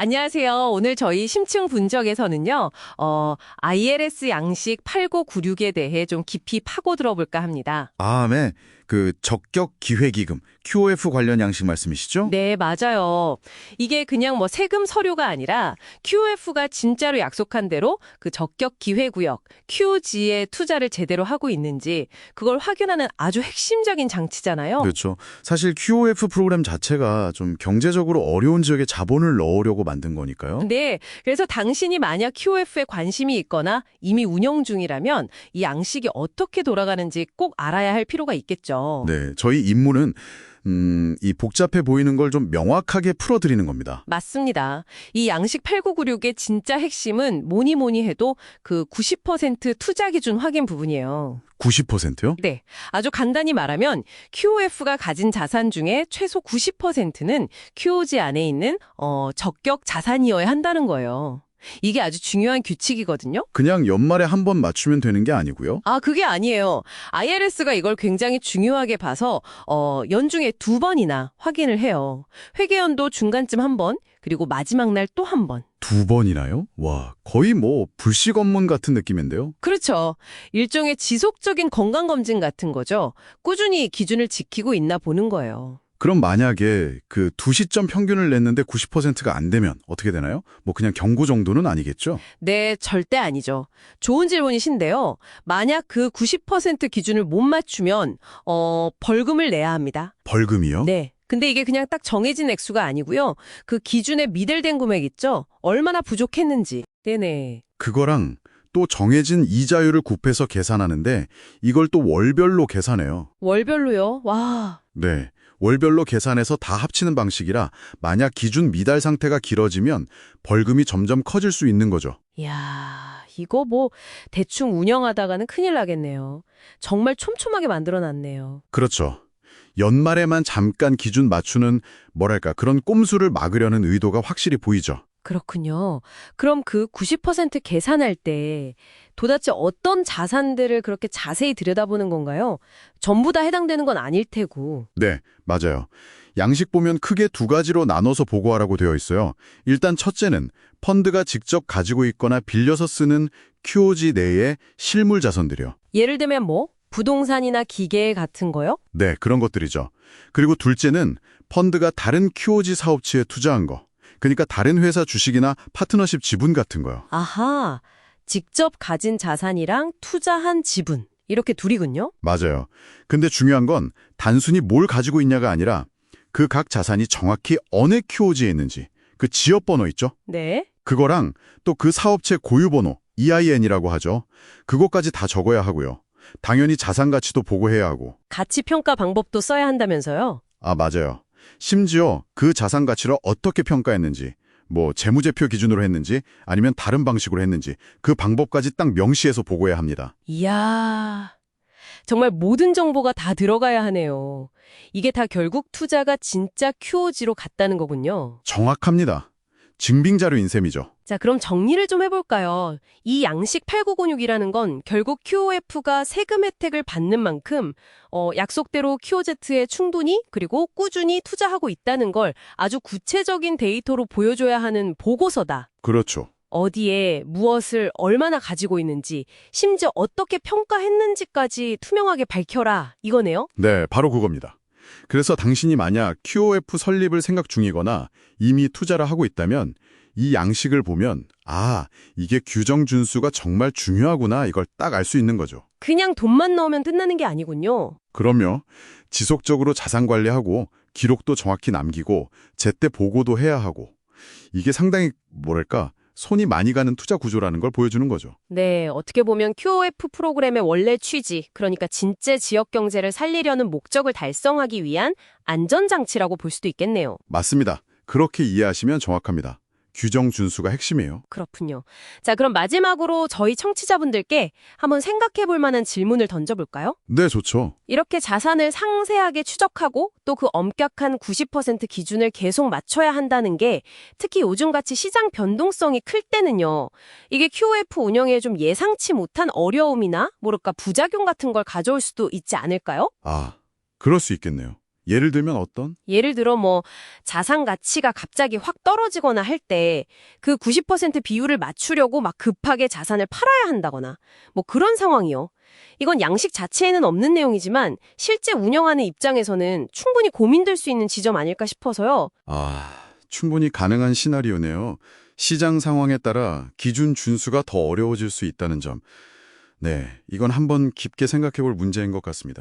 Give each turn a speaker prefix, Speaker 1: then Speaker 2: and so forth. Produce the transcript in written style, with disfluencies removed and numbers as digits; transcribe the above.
Speaker 1: 안녕하세요. 오늘 저희 심층 분석에서는요, ILS 양식 8996에 대해 좀 깊이 파고 들어볼까 합니다.
Speaker 2: 네. 그 적격 기회기금, QOF 관련 양식 말씀이시죠?
Speaker 1: 네, 맞아요. 이게 그냥 뭐 세금 서류가 아니라 QF가 진짜로 약속한 대로 그 적격 기회구역, QG에 투자를 제대로 하고 있는지 그걸 확인하는 아주 핵심적인 장치잖아요.
Speaker 2: 그렇죠. 사실 QOF 프로그램 자체가 좀 경제적으로 어려운 지역에 자본을 넣으려고 만든 거니까요.
Speaker 1: 네, 그래서 당신이 만약 QF에 관심이 있거나 이미 운영 중이라면 이 양식이 어떻게 돌아가는지 꼭 알아야 할 필요가 있겠죠.
Speaker 2: 네, 저희 임무는 이 복잡해 보이는 걸 좀 명확하게 풀어드리는 겁니다.
Speaker 1: 맞습니다. 이 양식 8996의 진짜 핵심은 뭐니 뭐니 해도 그 90% 투자 기준 확인 부분이에요.
Speaker 2: 90%요?
Speaker 1: 네. 아주 간단히 말하면 QOF가 가진 자산 중에 최소 90%는 QOG 안에 있는 적격 자산이어야 한다는 거예요. 이게 아주 중요한 규칙이거든요.
Speaker 2: 그냥 연말에 한 번 맞추면 되는 게 아니고요.
Speaker 1: 아, 그게 아니에요. IRS가 이걸 굉장히 중요하게 봐서 연중에 2번이나 확인을 해요. 회계연도 중간쯤 한 번, 그리고 마지막 날 또 한 번.
Speaker 2: 2번이나요? 와, 거의 뭐 불식 업문 같은 느낌인데요.
Speaker 1: 그렇죠. 일종의 지속적인 건강검진 같은 거죠. 꾸준히 기준을 지키고 있나 보는 거예요.
Speaker 2: 그럼 만약에 그 두 시점 평균을 냈는데 90%가 안 되면 어떻게 되나요? 뭐 그냥 경고 정도는 아니겠죠?
Speaker 1: 네, 절대 아니죠. 좋은 질문이신데요. 만약 그 90% 기준을 못 맞추면 벌금을 내야 합니다.
Speaker 2: 벌금이요?
Speaker 1: 네. 근데 이게 그냥 딱 정해진 액수가 아니고요. 그 기준에 미달된 금액 있죠? 얼마나 부족했는지. 네네.
Speaker 2: 그거랑 또 정해진 이자율을 곱해서 계산하는데 이걸 또 월별로 계산해요.
Speaker 1: 월별로요? 와.
Speaker 2: 네. 월별로 계산해서 다 합치는 방식이라 만약 기준 미달 상태가 길어지면 벌금이 점점 커질 수 있는 거죠.
Speaker 1: 이야, 이거 뭐 대충 운영하다가는 큰일 나겠네요. 정말 촘촘하게 만들어놨네요.
Speaker 2: 그렇죠. 연말에만 잠깐 기준 맞추는 뭐랄까 그런 꼼수를 막으려는 의도가 확실히 보이죠.
Speaker 1: 그렇군요. 그럼 그 90% 계산할 때 도대체 어떤 자산들을 그렇게 자세히 들여다보는 건가요? 전부 다 해당되는 건 아닐 테고.
Speaker 2: 네, 맞아요. 양식 보면 크게 두 가지로 나눠서 보고하라고 되어 있어요. 일단 첫째는 펀드가 직접 가지고 있거나 빌려서 쓰는 QOG 내의 실물 자산들이요.
Speaker 1: 예를 들면 뭐? 부동산이나 기계 같은 거요?
Speaker 2: 네, 그런 것들이죠. 그리고 둘째는 펀드가 다른 QOG 사업체에 투자한 거. 그러니까 다른 회사 주식이나 파트너십 지분 같은 거요.
Speaker 1: 아하, 직접 가진 자산이랑 투자한 지분. 이렇게 둘이군요.
Speaker 2: 맞아요. 근데 중요한 건 단순히 뭘 가지고 있냐가 아니라 그 각 자산이 정확히 어느 QOG에 있는지, 그 지역 번호 있죠?
Speaker 1: 네.
Speaker 2: 그거랑 또 그 사업체 고유 번호, EIN이라고 하죠. 그것까지 다 적어야 하고요. 당연히 자산 가치도 보고해야 하고.
Speaker 1: 가치 평가 방법도 써야 한다면서요?
Speaker 2: 아, 맞아요. 심지어 그 자산 가치를 어떻게 평가했는지, 뭐 재무제표 기준으로 했는지 아니면 다른 방식으로 했는지 그 방법까지 딱 명시해서 보고해야 합니다.
Speaker 1: 이야, 정말 모든 정보가 다 들어가야 하네요. 이게 다 결국 투자가 진짜 QOG로 갔다는 거군요.
Speaker 2: 정확합니다. 증빙자료인 셈이죠.
Speaker 1: 자, 그럼 정리를 좀 해볼까요? 이 양식 8996이라는 건 결국 QOF가 세금 혜택을 받는 만큼 약속대로 QOZ에 충분히 그리고 꾸준히 투자하고 있다는 걸 아주 구체적인 데이터로 보여줘야 하는 보고서다.
Speaker 2: 그렇죠.
Speaker 1: 어디에 무엇을 얼마나 가지고 있는지, 심지어 어떻게 평가했는지까지 투명하게 밝혀라, 이거네요?
Speaker 2: 네, 바로 그겁니다. 그래서 당신이 만약 QOF 설립을 생각 중이거나 이미 투자를 하고 있다면 이 양식을 보면 이게 규정 준수가 정말 중요하구나 이걸 딱 알 수 있는 거죠.
Speaker 1: 그냥 돈만 넣으면 끝나는 게 아니군요.
Speaker 2: 그럼요. 지속적으로 자산 관리하고 기록도 정확히 남기고 제때 보고도 해야 하고 이게 상당히 뭐랄까 손이 많이 가는 투자 구조라는 걸 보여주는 거죠.
Speaker 1: 네, 어떻게 보면 QOF 프로그램의 원래 취지, 그러니까 진짜 지역 경제를 살리려는 목적을 달성하기 위한 안전장치라고 볼 수도 있겠네요.
Speaker 2: 맞습니다. 그렇게 이해하시면 정확합니다. 규정 준수가 핵심이에요.
Speaker 1: 그렇군요. 자, 그럼 마지막으로 저희 청취자분들께 한번 생각해 볼 만한 질문을 던져볼까요?
Speaker 2: 네, 좋죠.
Speaker 1: 이렇게 자산을 상세하게 추적하고 또 그 엄격한 90% 기준을 계속 맞춰야 한다는 게 특히 요즘같이 시장 변동성이 클 때는요. 이게 QOF 운영에 좀 예상치 못한 어려움이나 뭐랄까 부작용 같은 걸 가져올 수도 있지 않을까요?
Speaker 2: 그럴 수 있겠네요. 예를 들면 어떤?
Speaker 1: 예를 들어 자산 가치가 갑자기 확 떨어지거나 할 때 그 90% 비율을 맞추려고 막 급하게 자산을 팔아야 한다거나 그런 상황이요. 이건 양식 자체에는 없는 내용이지만 실제 운영하는 입장에서는 충분히 고민될 수 있는 지점 아닐까 싶어서요.
Speaker 2: 충분히 가능한 시나리오네요. 시장 상황에 따라 기준 준수가 더 어려워질 수 있다는 점. 네, 이건 한번 깊게 생각해 볼 문제인 것 같습니다.